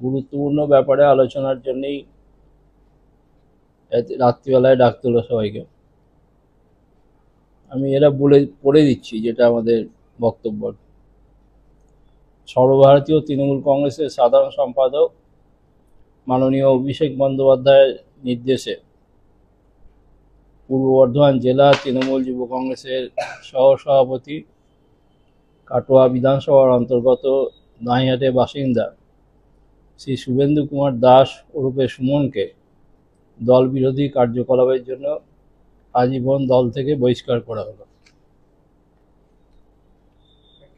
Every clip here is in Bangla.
গুরুত্বপূর্ণ ব্যাপারে আলোচনার জন্যই রাত্রিবেলায় ডাকতে হলো সবাইকে। আমি এরা পড়ে দিচ্ছি যেটা আমাদের বক্তব্য। সর্বভারতীয় তৃণমূল কংগ্রেসের সাধারণ সম্পাদক মাননীয় অভিষেক বন্দ্যোপাধ্যায়ের নির্দেশে পূর্ব বর্ধমান জেলা তৃণমূল যুব কংগ্রেসের সহসভাপতি, কাটোয়া বিধানসভার অন্তর্গত দাঁইহাটের বাসিন্দা শ্রী শুভেন্দু কুমার দাস ওরফে সুমনকে দল বিরোধী কার্যকলাপের জন্য আজীবন দল থেকে বহিষ্কার করা হলো।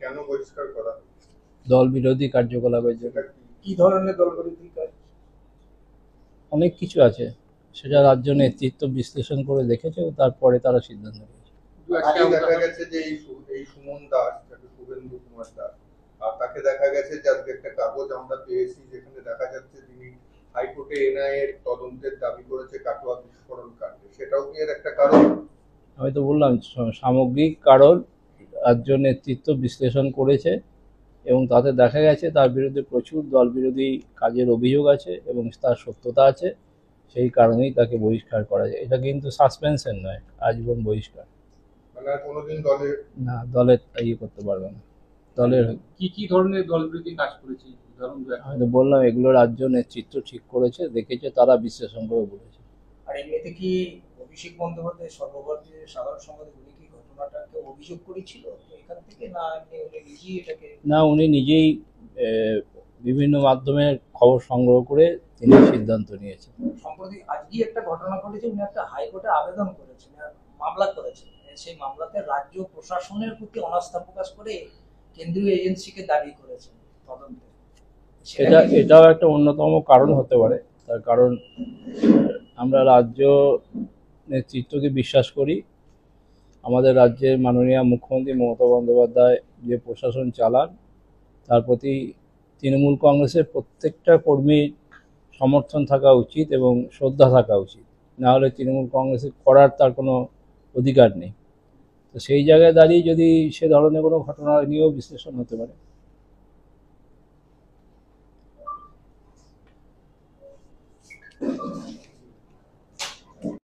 কেন বহিষ্কার করা? দল বিরোধী কার্যকলাপের জন্য। কি ধরনের দল বিরোধী কাজ? অনেক কিছু আছে, সেটা রাজ্য নেতৃত্ব বিশ্লেষণ করে দেখেছে, তারপরে তারা সিদ্ধান্ত নিয়েছে। দেখা গেছে যে এই সুমন দাস, শুভেন্দু কুমার দাস, আর তাকে দেখা গেছে যে আজকে একটা কাগজ আমরা পেয়েছি যেখানে দেখা যাচ্ছে তিনি হাইকোর্টে এনআইএ এর তদন্তের দাবি করেছে কাটোয়া বিস্ফোরণ কাণ্ডে। সেটাও কি এর একটা কারণ? আমি তো বললাম সামগ্রিক কারণ রাজ্য নেতৃত্ব বিশ্লেষণ করেছে এবং তাতে দেখা গেছে তার বিরুদ্ধে প্রচুর দল বিরোধী কাজের অভিযোগ আছে এবং তার সত্যতা আছে, সেই কারণেই তাকে বহিষ্কার করা যায়। এটা কিন্তু সাসপেনশন নয়, আজীবন বহিষ্কার। মানে কোনোদিন দলের না, দলের ইয়ে করতে পারবে না। দলের কি ধরনের দল বিরোধী কাজ করেছে? আমি তো বললাম এগুলো রাজ্য নেতৃত্ব ঠিক করেছে, দেখেছে, তারা বিশ্লেষণ করে বলেছে। আর এমনিতে কি অভিষেক বন্দ্যোপাধ্যায় সর্বভারতীয় সাধারণ সম্পাদক উনি কি ঘটনাটাকে অভিযোগ করেছিল এখান থেকে, না উনি নিজেই এটাকে? না, উনি নিজেই বিভিন্ন মাধ্যমে খবর সংগ্রহ করে তিনি সিদ্ধান্ত নিয়েছেন। সম্প্রতি আজকে একটা ঘটনা ঘটেছে, উনি একটা হাইকোর্টে আবেদন করেছেন, মামলা করেছেন। সেই মামলাতে রাজ্য প্রশাসনের প্রতি অনাস্থা প্রকাশ করে কেন্দ্রীয় এজেন্সিকে দাবি করেছেন তদন্তে। এটাও একটা অন্যতম কারণ হতে পারে। তার কারণ আমরা রাজ্য নেতৃত্বকে বিশ্বাস করি। আমাদের রাজ্যের মাননীয় মুখ্যমন্ত্রী মমতা বন্দ্যোপাধ্যায় যে প্রশাসন চালান তার প্রতি তৃণমূল কংগ্রেসের প্রত্যেকটা কর্মীর সমর্থন থাকা উচিত এবং শ্রদ্ধা থাকা উচিত, না হলে তৃণমূল কংগ্রেসের করার তার কোনো অধিকার নেই। তো সেই জায়গায় দাঁড়িয়ে যদি সে ধরনের কোনো ঘটনা নিয়েও বিশ্লেষণ হতে পারে।